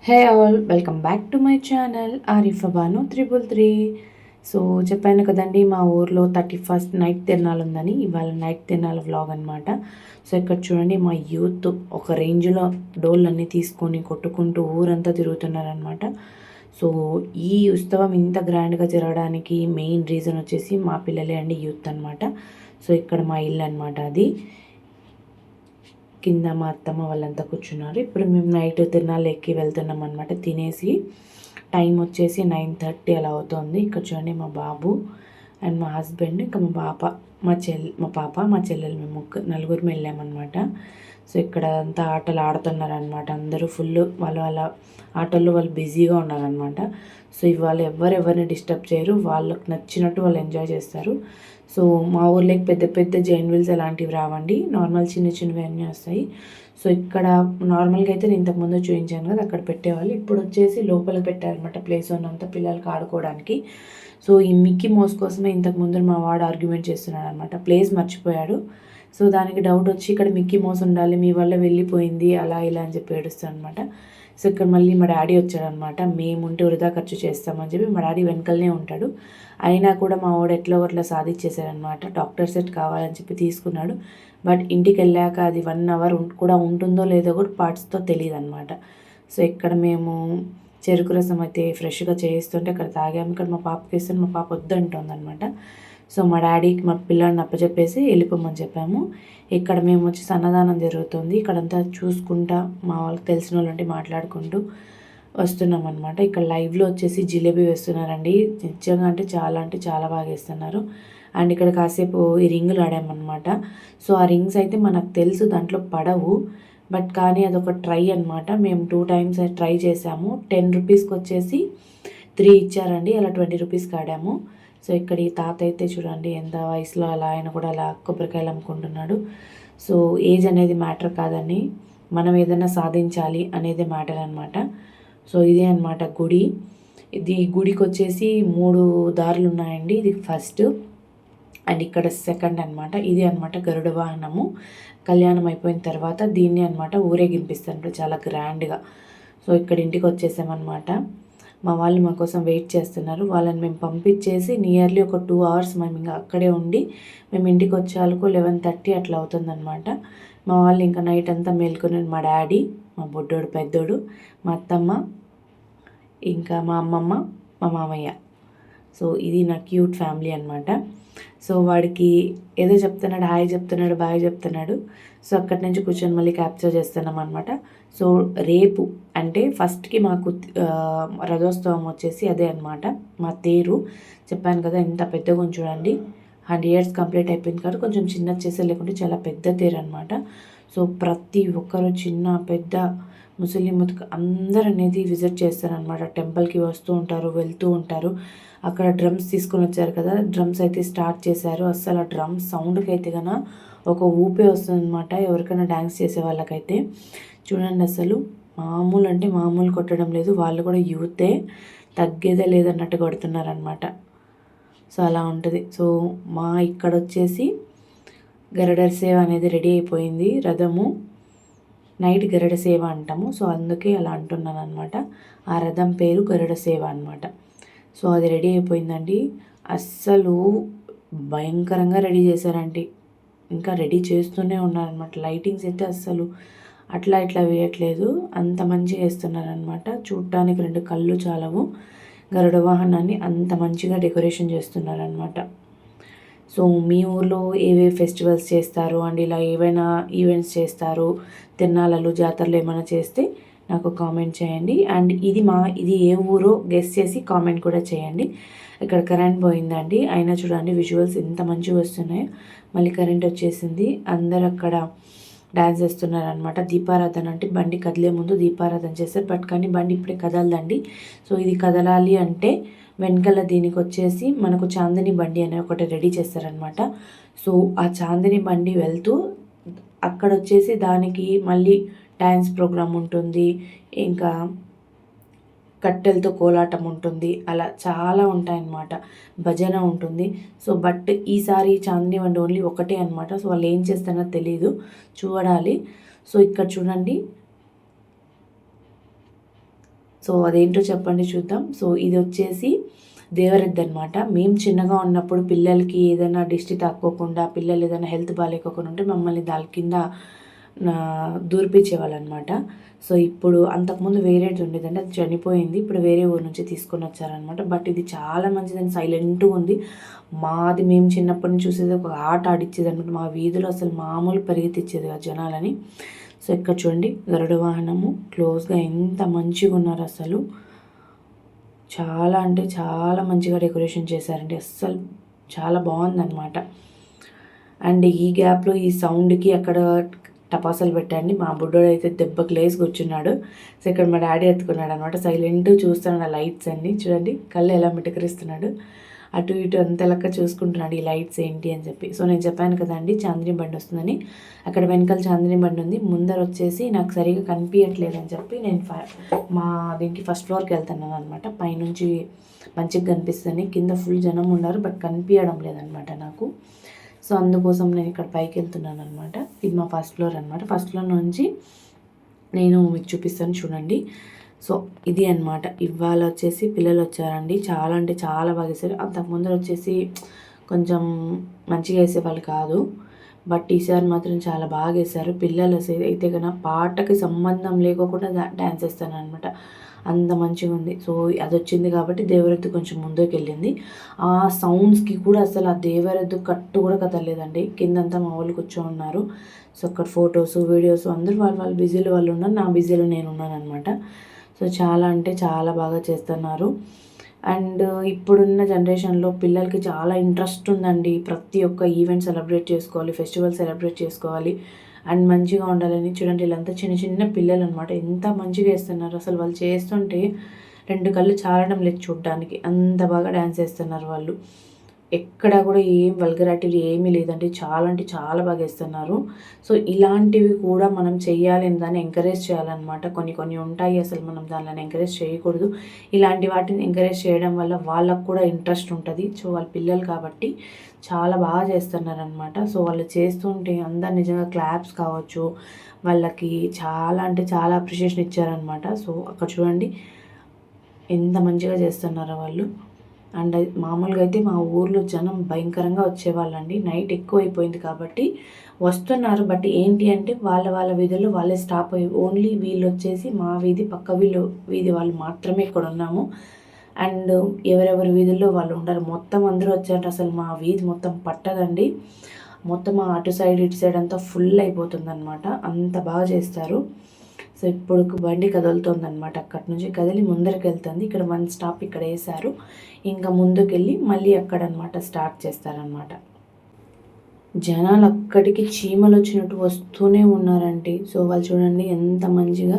Hey all welcome back to my channel Arifa Banu 333. So చెప్పాను కదండి, మా ఊర్లో 31st నైట్ తిరణాలు ఉందని. ఇవాళ నైట్ తిరణాల వ్లాగ్ అనమాట. సో ఇక్కడ చూడండి, మా యూత్ ఒక రేంజ్లో డోళ్ళన్నీ తీసుకొని కొట్టుకుంటూ ఊరంతా తిరుగుతున్నారనమాట. సో ఈ ఉత్సవం ఇంత గ్రాండ్గా జరగడానికి మెయిన్ రీజన్ వచ్చేసి మా పిల్లలే అండి, యూత్ అనమాట. సో ఇక్కడ మా ఇల్లు అనమాట అది. కింద మా అత్తమ్మ వాళ్ళంతా కూర్చున్నారు. ఇప్పుడు మేము నైట్ తిరణాలు ఎక్కి వెళ్తున్నాం అనమాట. తినేసి టైం వచ్చేసి 9:30 అలా అవుతుంది. ఇక్కడ చూడండి, మా బాబు అండ్ మా హస్బెండ్, ఇంకా మా పాప, మా పాప, మా చెల్లెలు, మేము నలుగురు వెళ్ళామన్నమాట. సో ఇక్కడ అంతా ఆటలు ఆడుతున్నారనమాట. అందరూ ఫుల్ వాళ్ళ ఆటల్లో వాళ్ళు బిజీగా ఉన్నారనమాట. సో ఇవాళ ఎవరిని డిస్టర్బ్ చేయరు, వాళ్ళకి నచ్చినట్టు వాళ్ళు ఎంజాయ్ చేస్తారు. సో మా ఊర్లోకి పెద్ద పెద్ద జైన్ వీల్స్ అలాంటివి రావండి, నార్మల్ చిన్న చిన్నవి అన్నీ వస్తాయి. సో ఇక్కడ నార్మల్గా అయితే నేను ఇంతకుముందు చూపించాను కదా, అక్కడ పెట్టేవాళ్ళు. ఇప్పుడు వచ్చేసి లోపల పెట్టారనమాట, ప్లేస్ ఉన్నంత పిల్లలకి ఆడుకోవడానికి. సో ఈ మిక్కీ మౌస్ కోసమే ఇంతకుముందు మా వాడు ఆర్గ్యుమెంట్ చేస్తున్నాడు అనమాట. ప్లేస్ మర్చిపోయాడు. సో దానికి డౌట్ వచ్చి ఇక్కడ మిక్కీ మౌస్ ఉండాలి, మీ వల్ల వెళ్ళిపోయింది అలా ఇలా అని చెప్పి ఏడుస్తాను అనమాట. సో ఇక్కడ మళ్ళీ మా డాడీ వచ్చాడనమాట. మేముంటే వృధా ఖర్చు చేస్తామని చెప్పి మా డాడీ వెనకలనే ఉంటాడు. అయినా కూడా మా వాడు ఎట్లా ఒకట్లా సాధించేశారనమాట. డాక్టర్ సెట్ కావాలని చెప్పి తీసుకున్నాడు. బట్ ఇంటికి వెళ్ళాక అది 1 అవర్ కూడా ఉంటుందో లేదో కూడా పార్ట్స్తో తెలియదు అనమాట. సో ఇక్కడ మేము చెరుకు రసం అయితే ఫ్రెష్గా చేస్తుంటే అక్కడ తాగాము. ఇక్కడ మా పాపకి ఇస్తే మా పాప వద్దంటుంది అనమాట. సో మా డాడీకి మా పిల్లాడిని అప్పచెప్పేసి వెళ్ళిపోమని చెప్పాము. ఇక్కడ మేము వచ్చి అన్నదానం జరుగుతుంది. ఇక్కడంతా చూసుకుంటా మా వాళ్ళకి తెలిసిన వాళ్ళంటే మాట్లాడుకుంటూ వస్తున్నాం అనమాట. ఇక్కడ లైవ్లో వచ్చేసి జిలేబీ వేస్తున్నారండి. నిజంగా అంటే చాలా బాగా వేస్తున్నారు. అండ్ ఇక్కడ కాసేపు ఈ రింగులు ఆడామన్నమాట. సో ఆ రింగ్స్ అయితే మనకు తెలుసు దాంట్లో పడవు, బట్ కానీ అదొక ట్రై అనమాట. మేము 2 times ట్రై చేసాము. 10 రూపీస్కి వచ్చేసి 3 ఇచ్చారండి. అలా 20 రూపీస్కి ఆడాము. సో ఇక్కడ ఈ తాత అయితే చూడండి, ఎంత వయసులో అలా ఆయన కూడా అలా కొబ్బరికాయలు అమ్ముకుంటున్నాడు. సో ఏజ్ అనేది మ్యాటర్ కాదని, మనం ఏదైనా సాధించాలి అనేది మ్యాటర్ అనమాట. సో ఇదే అనమాట గుడి. ఇది గుడికి వచ్చేసి 3 దారులు ఉన్నాయండి. ఇది ఫస్ట్ అండ్ ఇక్కడ సెకండ్ అనమాట. ఇది అనమాట గరుడ వాహనము. కళ్యాణం అయిపోయిన తర్వాత దీన్ని అనమాట ఊరేగింపిస్తారు చాలా గ్రాండ్గా. సో ఇక్కడ ఇంటికి వచ్చేసామన్నమాట. మా వాళ్ళు మా కోసం వెయిట్ చేస్తున్నారు. వాళ్ళని మేము పంపించేసి నియర్లీ ఒక 2 hours మేము ఇంకా అక్కడే ఉండి మేము ఇంటికి వచ్చేందుకు 11:30 అట్లా అవుతుందన్నమాట. మా వాళ్ళు ఇంకా నైట్ అంతా మేల్కొని, మా డాడీ, మా బుడ్డోడు పెద్దోడు, మా అత్తమ్మ, ఇంకా మా అమ్మమ్మ, మా మామయ్య. సో ఇది నా క్యూట్ ఫ్యామిలీ అనమాట. సో వాడికి ఏదో చెప్తున్నాడు, హాయ్ చెప్తున్నాడు, బాయ్ చెప్తున్నాడు. సో అక్కడి నుంచి కూర్చొని మళ్ళీ క్యాప్చర్ చేస్తున్నాం అనమాట. సో రేపు అంటే ఫస్ట్కి మాకు రథోత్సవం వచ్చేసి అదే అనమాట, మా తేరు. చెప్పాను కదా ఎంత పెద్దగా ఉంది చూడండి. 100 years కంప్లీట్ అయిపోయింది కాబట్టి కొంచెం చిన్నది చేసే, లేకుంటే చాలా పెద్ద తేరు అనమాట. సో ప్రతి ఒక్కరు చిన్న పెద్ద ముస్లిం అందరూ అనేది విజిట్ చేస్తారనమాట. టెంపుల్కి వస్తూ ఉంటారు, వెళ్తూ ఉంటారు. అక్కడ డ్రమ్స్ తీసుకొని వచ్చారు కదా, డ్రమ్స్ అయితే స్టార్ట్ చేశారు. అస్సలు ఆ డ్రమ్స్ సౌండ్కి అయితే కన్నా ఒక ఊపే వస్తుందన్నమాట ఎవరికైనా డ్యాన్స్ చేసే వాళ్ళకైతే. చూడండి, అసలు మామూలు అంటే మామూలు కొట్టడం లేదు. వాళ్ళు కూడా యూతే, తగ్గేదే లేదన్నట్టు కొడుతున్నారనమాట. సో అలా ఉంటుంది. సో మా ఇక్కడ వచ్చేసి గరుడ సేవ అనేది రెడీ అయిపోయింది. రథము నైట్ గరుడ సేవ అంటాము. సో అందుకే అలా అంటున్నాను అనమాట. ఆ రథం పేరు గరుడ సేవ అనమాట. సో అది రెడీ అయిపోయిందండి. అస్సలు భయంకరంగా రెడీ చేశారండి. ఇంకా రెడీ చేస్తూనే ఉన్నారనమాట. లైటింగ్స్ అయితే అస్సలు అట్లా ఇట్లా వేయట్లేదు, అంత మంచిగా వేస్తున్నారనమాట. చూడటానికి 2 కళ్ళు చాలవు. గరుడ వాహనాన్ని అంత మంచిగా డెకరేషన్ చేస్తున్నారనమాట. సో మీ ఊర్లో ఏవే ఫెస్టివల్స్ చేస్తారు అండ్ ఇలా ఏవైనా ఈవెంట్స్ చేస్తారు, తిరణాలు, జాతరలు ఏమైనా చేస్తే నాకు కామెంట్ చేయండి. అండ్ ఇది ఏ ఊరో గెస్ చేసి కామెంట్ కూడా చేయండి. ఇక్కడ కరెంట్ పోయిందండి, అయినా చూడండి విజువల్స్ ఎంత మంచిగా వస్తున్నాయో. మళ్ళీ కరెంట్ వచ్చేసింది. అందరు అక్కడ డ్యాన్స్ చేస్తున్నారనమాట. దీపారాధన అంటే బండి కదిలే ముందు దీపారాధన చేస్తారు. బట్ కానీ బండి ఇప్పుడే కదలదండి. సో ఇది కదలాలి అంటే వెనకాల దీనికి వచ్చేసి మనకు చాందిని బండి అనే ఒకటి రెడీ చేస్తారనమాట. సో ఆ చాందిని బండి వెళ్తూ అక్కడ వచ్చేసి దానికి మళ్ళీ డ్యాన్స్ ప్రోగ్రామ్ ఉంటుంది, ఇంకా కట్టెలతో కోలాటం ఉంటుంది, అలా చాలా ఉంటాయన్నమాట. భజన ఉంటుంది. సో బట్ ఈసారి చాందిని బండి ఓన్లీ ఒకటే అనమాట. సో వాళ్ళు ఏం చేస్తారో తెలీదు, చూడాలి. సో ఇక్కడ చూడండి, సో అదేంటో చెప్పండి చూద్దాం. సో ఇది వచ్చేసి దేవరెద్దు అనమాట. మేము చిన్నగా ఉన్నప్పుడు పిల్లలకి ఏదైనా దిష్టి తాక్కోకుండా, పిల్లలు ఏదైనా హెల్త్ బాగాలేకోకుండా ఉంటే మమ్మల్ని దాని కింద దూర్పించేవాళ్ళు అనమాట. సో ఇప్పుడు అంతకుముందు వేరేది ఉండేదండి, అది చనిపోయింది. ఇప్పుడు వేరే ఊరు నుంచి తీసుకొని వచ్చారనమాట. బట్ ఇది చాలా మంచిదండి, సైలెంట్గా ఉంది. మాది మేము చిన్నప్పటి నుంచి చూసేది ఒక ఆట ఆడిచ్చేది అనమాట. మా వీధిలో అసలు మామూలు పరిగెత్తిచ్చేది ఆ జనాలని. సో ఇక్కడ చూడండి గరుడ వాహనము క్లోజ్గా ఎంత మంచిగా ఉన్నారు అసలు. చాలా అంటే చాలా మంచిగా డెకరేషన్ చేశారండి, అస్సలు చాలా బాగుందన్నమాట. అండ్ ఈ గ్యాప్లో ఈ సౌండ్కి అక్కడ టపాసాలు పెట్టండి. మా బుడ్డోడు అయితే దెబ్బకి లేసి కూర్చున్నాడు. సో ఇక్కడ మా డాడీ ఎత్తుకున్నాడు అనమాట. సైలెంట్ చూస్తున్నాడు ఆ లైట్స్ అన్ని. చూడండి కళ్ళు ఎలా మిటకరిస్తున్నాడు, అటు ఇటు అంత లెక్క చూసుకుంటున్నాడు ఈ లైట్స్ ఏంటి అని చెప్పి. సో నేను చెప్పాను కదండి చాందిని బండి వస్తుందని, అక్కడ వెనకాల చాందిని బండి ఉంది. ముందర వచ్చేసి నాకు సరిగా కనిపించట్లేదు అని చెప్పి నేను మా దీనికి ఫస్ట్ ఫ్లోర్కి వెళ్తున్నాను అనమాట. పైనుంచి మంచిగా కనిపిస్తుంది, కింద ఫుల్ జనం ఉన్నారు బట్ కనిపించడం లేదనమాట నాకు. సో అందుకోసం నేను ఇక్కడ పైకి వెళ్తున్నాను అనమాట. ఇది మా ఫస్ట్ ఫ్లోర్ అనమాట. ఫస్ట్ ఫ్లోర్ నుంచి నేను మీకు చూపిస్తాను చూడండి. సో ఇది అనమాట. ఇవాళ వచ్చేసి పిల్లలు వచ్చారండి, చాలా అంటే చాలా బాగా వేసారు. అంతకుముందు వచ్చేసి కొంచెం మంచిగా వేసేవాళ్ళు కాదు, బట్ ఈసారి మాత్రం చాలా బాగా వేశారు. పిల్లలు అయితే కన్నా పాటకి సంబంధం లేకోకుండా డ్యాన్స్ వేస్తాను అనమాట, అంత మంచిగా ఉంది. సో అది వచ్చింది కాబట్టి దేవరెద్దు కొంచెం ముందుకు వెళ్ళింది. ఆ సౌండ్స్కి కూడా అసలు ఆ దేవరెద్దు కట్టు కూడా కదలేదండి. కిందంతా మా వాళ్ళు కూర్చో ఉన్నారు. సో అక్కడ ఫొటోస్ వీడియోస్ అందరూ వాళ్ళు బిజీలో వాళ్ళు ఉన్నారు, నా బిజీలో నేను ఉన్నాను అనమాట. సో చాలా అంటే చాలా బాగా చేస్తున్నారు. అండ్ ఇప్పుడున్న జనరేషన్లో పిల్లలకి చాలా ఇంట్రెస్ట్ ఉందండి. ప్రతి ఒక్క ఈవెంట్ సెలబ్రేట్ చేసుకోవాలి, ఫెస్టివల్ సెలబ్రేట్ చేసుకోవాలి అండ్ మంచిగా ఉండాలని. చూడండి వీళ్ళంతా చిన్న చిన్న పిల్లలు అనమాట, ఎంత మంచిగా వేస్తున్నారు అసలు. వాళ్ళు చేస్తుంటే రెండు కళ్ళు చాలడం లేదు చూడడానికి, అంత బాగా డ్యాన్స్ వేస్తున్నారు వాళ్ళు. ఎక్కడ కూడా ఏం వల్గరాటివ్ ఏమీ లేదండి, చాలా అంటే చాలా బాగా వేస్తున్నారు. సో ఇలాంటివి కూడా మనం చెయ్యాలి అని దాన్ని ఎంకరేజ్ చేయాలన్నమాట. కొన్ని కొన్ని ఉంటాయి అసలు మనం దానిని ఎంకరేజ్ చేయకూడదు. ఇలాంటి వాటిని ఎంకరేజ్ చేయడం వల్ల వాళ్ళకు కూడా ఇంట్రెస్ట్ ఉంటుంది. సో వాళ్ళ పిల్లలు కాబట్టి చాలా బాగా చేస్తున్నారనమాట. సో వాళ్ళు చేస్తుంటే అందరు నిజంగా క్లాప్స్ కావచ్చు, వాళ్ళకి చాలా అంటే చాలా అప్రిషియేషన్ ఇచ్చారనమాట. సో అక్కడ చూడండి ఎంత మంచిగా చేస్తున్నారో వాళ్ళు. అండ్ మామూలుగా అయితే మా ఊర్లో జనం భయంకరంగా వచ్చేవాళ్ళండి. నైట్ ఎక్కువ అయిపోయింది కాబట్టి వస్తున్నారు, బట్ ఏంటి అంటే వాళ్ళ వీధుల్లో వాళ్ళే స్టాప్ అయ్యి, ఓన్లీ వీళ్ళు వచ్చేసి మా వీధి పక్క వీధి వాళ్ళు మాత్రమే ఇక్కడ ఉన్నాము. అండ్ ఎవరెవరి వీధుల్లో వాళ్ళు ఉండరు, మొత్తం అందరూ వచ్చారు. అసలు మా వీధి మొత్తం పట్టదండి, మొత్తం అటు సైడ్ ఇటు సైడ్ అంతా ఫుల్ అయిపోతుంది అనమాట, అంత బాగా చేస్తారు. సో ఇప్పుడు బండి కదులుతుంది అనమాట, అక్కడి నుంచి కదిలి ముందరికి వెళ్తుంది. ఇక్కడ 1 స్టాప్ ఇక్కడ వేశారు, ఇంకా ముందుకెళ్ళి మళ్ళీ అక్కడనమాట స్టార్ట్ చేస్తారనమాట. జనాలు అక్కడికి చీమలు వచ్చినట్టు వస్తూనే ఉన్నారండి. సో వాళ్ళు చూడండి ఎంత మంచిగా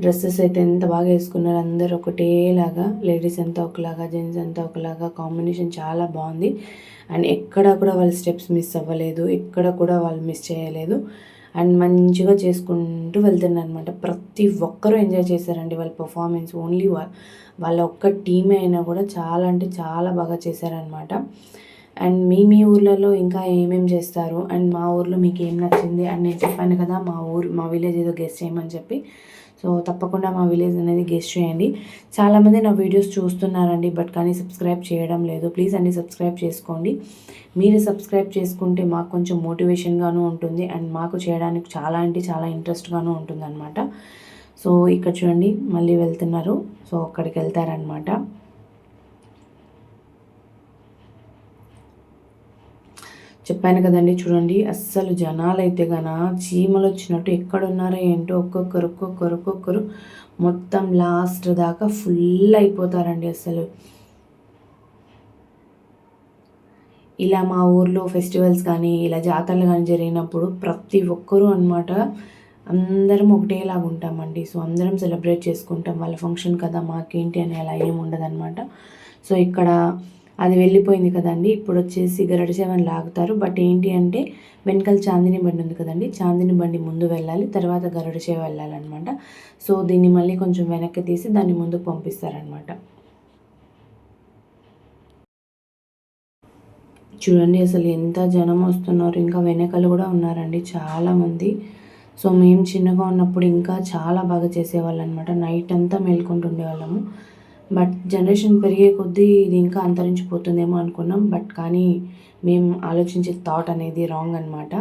డ్రెస్సెస్ అయితే ఎంత బాగా వేసుకున్నారు, అందరు ఒకటేలాగా, లేడీస్ అంతా ఒకలాగా జెంట్స్ అంతా ఒకలాగా, కాంబినేషన్ చాలా బాగుంది. అండ్ ఎక్కడ కూడా వాళ్ళ స్టెప్స్ మిస్ అవ్వలేదు, ఎక్కడ కూడా వాళ్ళు మిస్ చేయలేదు. అండ్ మంచిగా చేసుకుంటూ వెళ్తున్నారు అనమాట. ప్రతి ఒక్కరూ ఎంజాయ్ చేశారండి వాళ్ళ పర్ఫార్మెన్స్. ఓన్లీ వాళ్ళ ఒక్క టీమే అయినా కూడా చాలా అంటే చాలా బాగా చేశారనమాట. అండ్ మీ ఊర్లలో ఇంకా ఏమేమి చేస్తారు అండ్ మా ఊర్లో మీకు ఏం నచ్చింది అని నేను చెప్పాను కదా, మా విలేజ్ ఏదో గెస్ట్ చేయమని చెప్పి. సో తప్పకుండా మా విలేజ్ అనేది గెస్ట్ చేయండి. చాలామంది నా వీడియోస్ చూస్తున్నారండి, బట్ కానీ సబ్స్క్రైబ్ చేయడం లేదు. ప్లీజ్ అన్ని సబ్స్క్రైబ్ చేసుకోండి. మీరు సబ్స్క్రైబ్ చేసుకుంటే మాకు కొంచెం మోటివేషన్గాను ఉంటుంది అండ్ మాకు చేయడానికి చాలా అంటే చాలా ఇంట్రెస్ట్గాను ఉంటుంది అనమాట. సో ఇక్కడ చూడండి మళ్ళీ వెళ్తున్నారు, సో అక్కడికి వెళ్తారనమాట. చెప్పాను కదండి చూడండి, అస్సలు జనాలు అయితే గన చీమలు వచ్చినట్టు ఎక్కడున్నారో ఏంటో ఒక్కొక్కరు మొత్తం లాస్ట్ దాకా ఫుల్ అయిపోతారండి అసలు. ఇలా మా ఊర్లో ఫెస్టివల్స్ కానీ ఇలా జాతరలు కానీ జరిగినప్పుడు ప్రతి ఒక్కరూ అనమాట అందరం ఒకటేలాగా ఉంటామండి. సో అందరం సెలబ్రేట్ చేసుకుంటాం, వాళ్ళ ఫంక్షన్ కదా మాకేంటి అని అలా ఏమి ఉండదన్నమాట. సో ఇక్కడ అది వెళ్ళిపోయింది కదండి, ఇప్పుడు వచ్చేసి గరుడ సేవని లాగుతారు. బట్ ఏంటి అంటే వెనకాల చాందిని బండి ఉంది కదండి, చాందిని బండి ముందు వెళ్ళాలి, తర్వాత గరుడ సేవ వెళ్ళాలన్నమాట. సో దీన్ని మళ్ళీ కొంచెం వెనక్కి తీసి దాన్ని ముందుకు పంపిస్తారనమాట. చూడండి అసలు ఎంత జనం వస్తున్నారు, ఇంకా వెనకలు కూడా ఉన్నారండి చాలామంది. సో మేము చిన్నగా ఉన్నప్పుడు ఇంకా చాలా బాగా చేసేవాళ్ళు అనమాట. నైట్ అంతా మేల్కుంటూ ఉండేవాళ్ళము. బట్ జనరేషన్ పెరిగే కొద్దీ ఇది ఇంకా అంతరించిపోతుందేమో అనుకున్నాం. బట్ కానీ మేము ఆలోచించే థాట్ అనేది రాంగ్ అనమాట.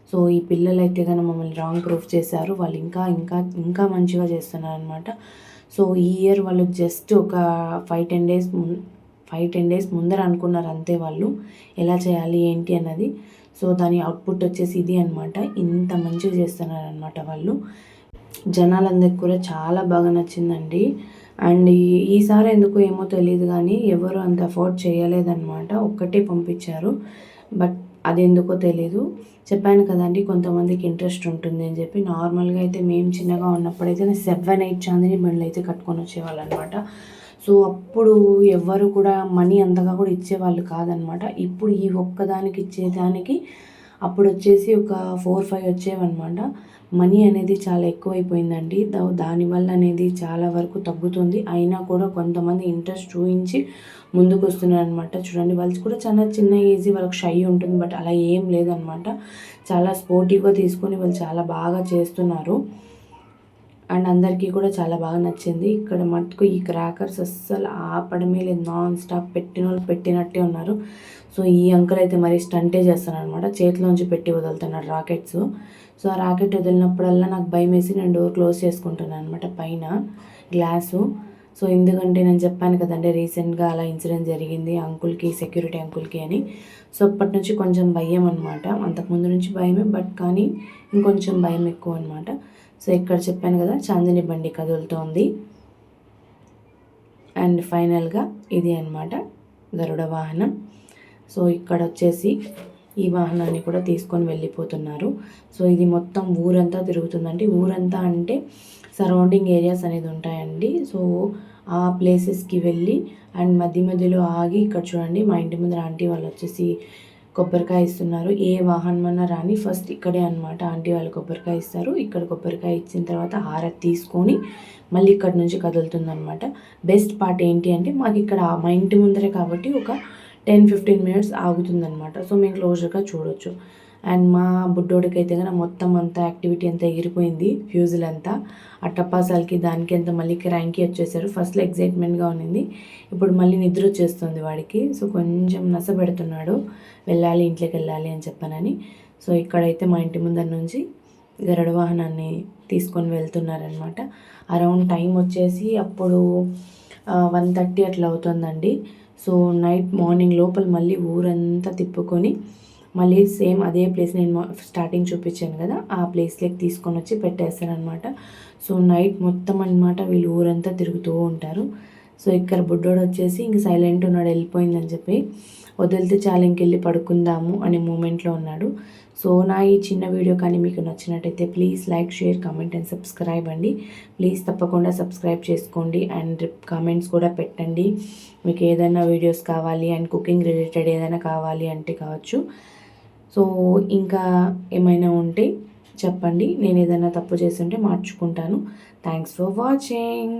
సో ఈ పిల్లలైతే కనుక మమ్మల్ని రాంగ్ ప్రూఫ్ చేశారు. వాళ్ళు ఇంకా ఇంకా ఇంకా మంచిగా చేస్తున్నారనమాట. సో ఈ ఇయర్ వాళ్ళు జస్ట్ ఒక 5-10 డేస్ ముందర అనుకున్నారు అంతే వాళ్ళు ఎలా చేయాలి ఏంటి అన్నది. సో దాని అవుట్పుట్ వచ్చేసి ఇది అనమాట. ఇంత మంచిగా చేస్తున్నారనమాట వాళ్ళు. జనాలందరికీ కూడా చాలా బాగా నచ్చిందండి. అండ్ ఈసారి ఎందుకో ఏమో తెలియదు కానీ ఎవరు అంత అఫోర్డ్ చేయలేదన్నమాట. ఒక్కటే పంపించారు. బట్ అది ఎందుకో తెలీదు. చెప్పాను కదండి కొంతమందికి ఇంట్రెస్ట్ ఉంటుంది అని చెప్పి. నార్మల్గా అయితే మేము చిన్నగా ఉన్నప్పుడైతే 7-8 చాందిని బండ్లు అయితే కట్టుకొని వచ్చేవాళ్ళు అనమాట. సో అప్పుడు ఎవ్వరు కూడా మనీ అంతగా కూడా ఇచ్చేవాళ్ళు కాదనమాట. ఇప్పుడు ఈ ఒక్కదానికి ఇచ్చేదానికి అప్పుడు వచ్చేసి ఒక 4-5 వచ్చేవన్నమాట. మనీ అనేది చాలా ఎక్కువైపోయిందండి. దానివల్ల అనేది చాలా వరకు తగ్గుతుంది. అయినా కూడా కొంతమంది ఇంట్రెస్ట్ చూపించి ముందుకు వస్తున్నారనమాట. చూడండి వాళ్ళు కూడా చాలా చిన్న ఏజీ, వాళ్ళకి షై ఉంటుంది. బట్ అలా ఏం లేదనమాట. చాలా స్పోర్టివ్గా తీసుకొని వాళ్ళు చాలా బాగా చేస్తున్నారు. అండ్ అందరికీ కూడా చాలా బాగా నచ్చింది. ఇక్కడ మటుకు ఈ క్రాకర్స్ అస్సలు ఆపడమే లేదు. నాన్ స్టాప్ పెట్టిన వాళ్ళు పెట్టినట్టే ఉన్నారు. సో ఈ అంకుల్ అయితే మరి స్టంటే చేస్తున్నాడు అనమాట. చేతిలోంచి పెట్టి వదులుతున్నాడు రాకెట్స్. సో ఆ రాకెట్ వదిలినప్పుడల్లా నాకు భయం వేసి నేను డోర్ క్లోజ్ చేసుకుంటున్నాను అనమాట పైన గ్లాసు. సో ఎందుకంటే నేను చెప్పాను కదండి రీసెంట్గా అలా ఇన్సిడెంట్ జరిగింది అంకుల్కి, సెక్యూరిటీ అంకుల్కి అని. సో అప్పటి నుంచి కొంచెం భయం అనమాట. అంతకుముందు నుంచి భయమే, బట్ కానీ ఇంకొంచెం భయం ఎక్కువ అనమాట. సో ఇక్కడ చెప్పాను కదా చాందిని బండి కదులుతోంది. అండ్ ఫైనల్గా ఇది అనమాట గరుడ వాహనం. సో ఇక్కడ వచ్చేసి ఈ వాహనాన్ని కూడా తీసుకొని వెళ్ళిపోతున్నారు. సో ఇది మొత్తం ఊరంతా తిరుగుతుందండి. ఊరంతా అంటే సరౌండింగ్ ఏరియాస్ అనేది ఉంటాయండి. సో ఆ ప్లేసెస్కి వెళ్ళి అండ్ మధ్యలో ఆగి ఇక్కడ చూడండి మా ఇంటి ముందర ఆంటీ వాళ్ళు వచ్చేసి కొబ్బరికాయ ఇస్తున్నారు. ఏ వాహనం అన్నా రాని ఫస్ట్ ఇక్కడే అనమాట ఆంటీ వాళ్ళు కొబ్బరికాయ ఇస్తారు. ఇక్కడ కొబ్బరికాయ ఇచ్చిన తర్వాత హారతి తీసుకొని మళ్ళీ ఇక్కడ నుంచి కదులుతుందనమాట. బెస్ట్ పార్ట్ ఏంటి అంటే మాకు ఇక్కడ మా ఇంటి ముందరే కాబట్టి ఒక 10-15 మినిట్స్ ఆగుతుందనమాట. సో మేము క్లోజర్గా చూడొచ్చు. అండ్ మా బుడ్డోడికి అయితే కనుక మొత్తం అంతా యాక్టివిటీ అంతా ఎగిరిపోయింది. ఫ్యూజులు అంతా ఆ టపాసాలకి దానికి అంతా మళ్ళీ ర్యాంక్కి వచ్చేసారు. ఫస్ట్లో ఎగ్జైట్మెంట్గా ఉన్నింది. ఇప్పుడు మళ్ళీ నిద్ర వచ్చేస్తుంది వాడికి. సో కొంచెం నస పెడుతున్నాడు వెళ్ళాలి ఇంట్లోకి వెళ్ళాలి అని చెప్పానని. సో ఇక్కడైతే మా ఇంటి ముందర నుంచి గరుడ వాహనాన్ని తీసుకొని వెళ్తున్నారనమాట. అరౌండ్ టైం వచ్చేసి అప్పుడు 1:30 అట్లా అవుతుందండి. సో మార్నింగ్ లోపల మళ్ళీ ఊరంతా తిప్పుకొని మళ్ళీ సేమ్ అదే ప్లేస్ నేను స్టార్టింగ్ చూపించాను కదా ఆ ప్లేస్లోకి తీసుకొని వచ్చి పెట్టేస్తారనమాట. సో నైట్ మొత్తం అనమాట వీళ్ళు ఊరంతా తిరుగుతూ ఉంటారు. సో ఇక్కడ బుడ్డోడు వచ్చేసి ఇంక సైలెంట్ ఉన్నాడు, వెళ్ళిపోయిందని చెప్పి వదిలితే చాలా ఇంకెళ్ళి పడుకుందాము అనే మూమెంట్లో ఉన్నాడు. సో నా ఈ చిన్న వీడియో కానీ మీకు నచ్చినట్టయితే please like, share, comment and subscribe అండి. ప్లీజ్ తప్పకుండా సబ్స్క్రైబ్ చేసుకోండి అండ్ కామెంట్స్ కూడా పెట్టండి. మీకు ఏదైనా వీడియోస్ కావాలి అండ్ కుకింగ్ రిలేటెడ్ ఏదైనా కావాలి అంటే కావచ్చు. సో ఇంకా ఏమైనా ఉంటే చెప్పండి. నేను ఏదైనా తప్పు చేస్తుంటే మార్చుకుంటాను. Thanks for watching.